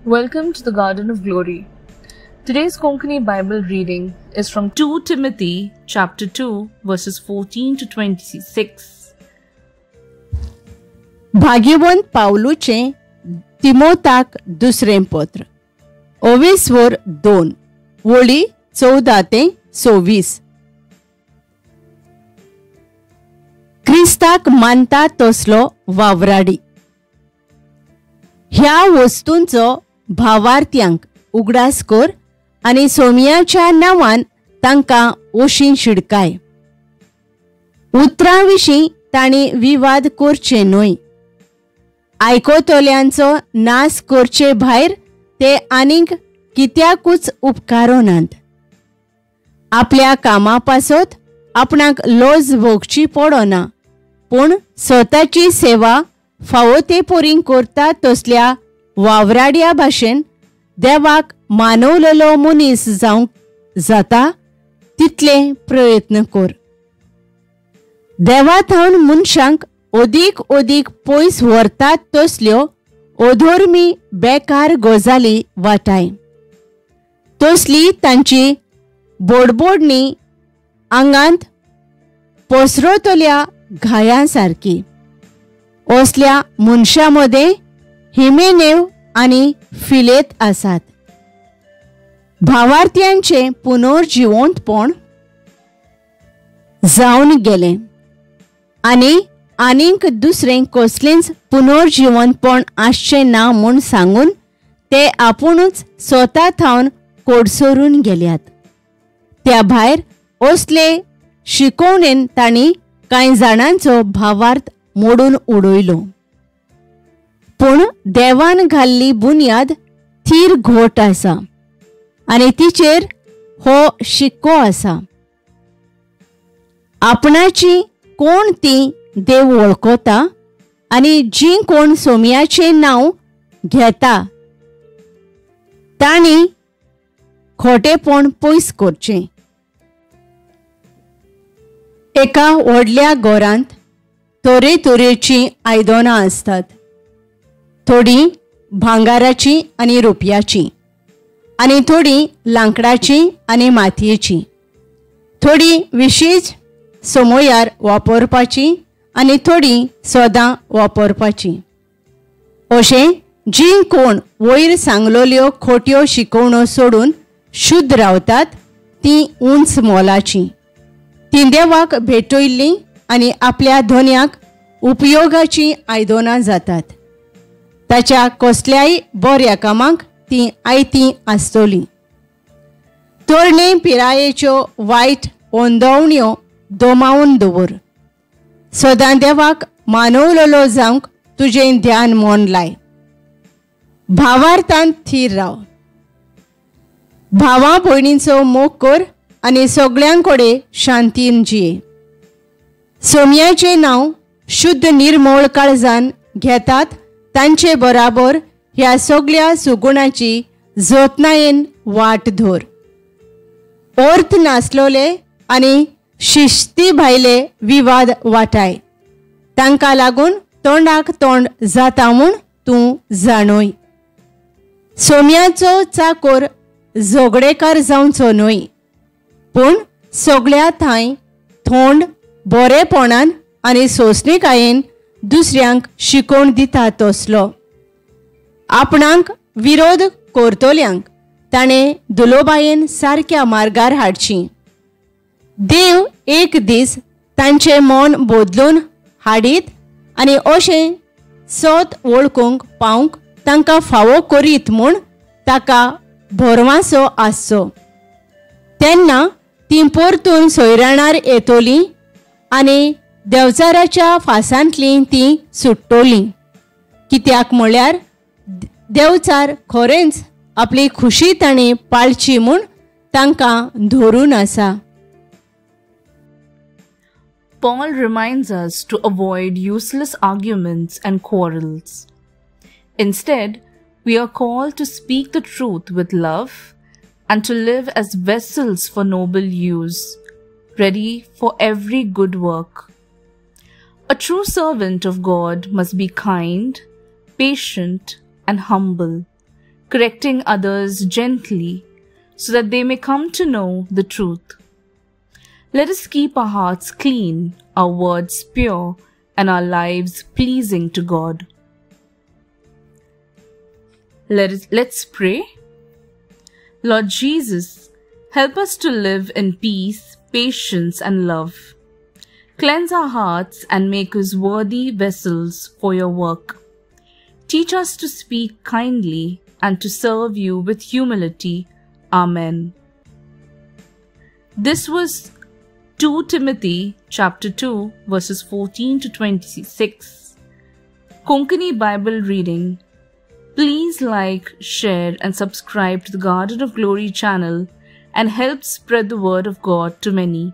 Welcome to the Garden of Glory. Today's Konkani Bible reading is from 2 Timothy chapter 2 verses 14 to 26. भाग्यवंत पावलूचे तिमोथाक दुसरें पत्र 22:2 वळी 14 ते 26. क्रिस्ताक मानता तसलो वावराडी. ह्या वस्तूंचो भावार्थ्यांक उगडास कर आनी सोमयाच्या नांवान तांकां ओशीं शिडकाय. उतरां विशीं तांणी विवाद करचे न्हय. आयकोतल्यांचो नाश करचे भायर ते आनीक कित्याकूच उपकारोनात. आपल्या कामा पासत आपणाक लज भोगची पडना, पूण स्वताची सेवा फावो ते पोरीं करता तसल्या वावराड्या भाशेन देवाक मानवलेलो मनीस जावंक जाता तितले प्रयत्न कर. देवाथावन मनशांक ओदीक पयस व्हरतात तसल्यो अधर्मी बेकार गजाली वाटाय. तसली तांची बोडबोडणी आंगांत पसरतल्या घायां सारकी. असल्या मनशांमध्ये हिमेनेव आनी फिलेत आसात. भावार्थ्यांचे पुनर्जिवंतपण जावन गेले आनी आनीक दुसरें कसलेंच पुनर्जिवंतपण आसचें ना म्हूण सांगून ते आपुणूच स्वता थावन कोडसरून गेल्यात. त्या भायर असले शिकवणेन तांणी कांय जाणांचो भावार्थ मोडून उडयलो. पूण देवान घाल्ली बुन्याद थीर घोट आसा आनी तिचेर हो शिक्को आसा. आपणाची कोण ती देव वळखता आनी जी कोण सोमयाचें नांव घेता तांणी खोटेपण पयस करचें. एका व्हडल्या घरांत तरेतरेचीं आयदनां आसतात. थोडीं भांगाराची आनी रुपयाची, आनी थोडीं लांकडाची आनी मातयेची, थोडीं विशेश समयार वापरपाची आनी थोडीं सदां वापरपाची. अशें जी कोण वयर सांगलोल्यो खोट्यो शिकवण्यो सोडून शुद्ध रावतात तीं उंच मोलाची. तीं देवाक भेटयल्लीं आनी आपल्या धन्याक उपयोगाची आयदनां जातात. ताच्या कसल्याय बऱ्या कामाक तीं आयतीं आसतलीं. तरणे पिरायेच्यो वायट ओंदवण्यो दोमावून दवर. सदां देवाक मानवलेलो जावंक तुजें ध्यान मोन लाय. भावार्थांत थीर राव. भावां भयणींचो मोग कर आनी सगळ्यांकडे शांतीन जिये. सोमयाचें नांव शुद्ध निर्मळ काळजान घेतात तांचे बराबर ह्या सगळ्या सुगुणाची जतनायेन वाट धर. अर्थ नासलोले आनी शिस्ती भायले विवाद वाटाय. तांकां लागून तोंडाक तोंड जाता म्हूण तूं जाणय. सोमयाचो चाकर झगडेकार जावचो न्हय, पूण सगळ्या थंय थोंड बरेपणान आनी सोंसणीकायेन दुसऱ्यांक शिकोवन दिता तसलो. आपणाक विरोध करतल्यांक ताणें दुलोबायेन सारक्या मार्गार हाडचीं. देव एक दीस तांचें मन बदलून हाडीत आनी अशें सत वळखूंक पावंक तांकां फावो करीत म्हूण ताका भरवंसो आसचो. तेन्ना तीं परतून सोयराणार येतलीं आनी देवचाराच्या फासांतलीं तीं सुट्टोलीं. कित्याक म्हळ्यार देवचार खरेंच आपली खुशी ताणें पाळची म्हूण तांकां धरून आसा. Paul reminds us to avoid useless arguments and quarrels. Instead, we are called to speak the truth with love and to live as vessels for noble use, ready for every good work. A true servant of God must be kind, patient, and humble, correcting others gently, so that they may come to know the truth. Let us keep our hearts clean, our words pure, and our lives pleasing to God. Let's pray. Lord Jesus, help us to live in peace, patience, and love. Cleanse our hearts and make us worthy vessels for your work. Teach us to speak kindly and to serve you with humility. Amen. This was 2 Timothy chapter 2 verses 14 to 26. Konkani Bible reading. Please like, share and subscribe to the Garden of Glory channel and help spread the word of God to many.